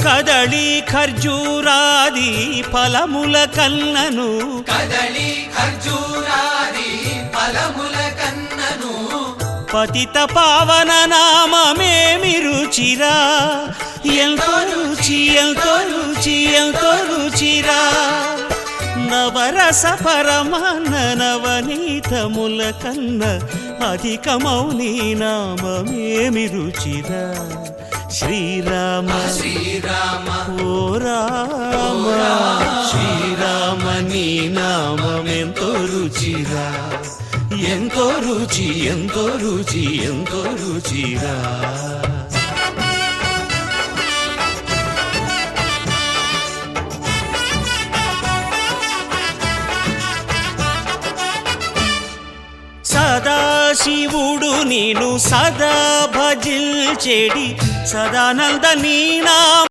కదళి ఖర్జూరాది ఫలముల కన్నను కదళి ఖర్జూరాది ఫలముల కన్నను పతిత పావన నామమేమి రుచిరా ఎంతో రుచి ఎంతో రుచి ఎంతో రుచిరా నవరస పరమాన్న నవనీతముల కన్న అధికమౌని నామమేమి రుచిరా శ్రీరామ శ్రీరామ ఓ రామ శ్రీరామ నీ నామమెంతో రుచిరా ఎంతో రుచి ఎంతో రుచి ఎంతో రుచిరా సదాశివుడు నేను సదా భజిల్చెడి సదానంద నీ నామ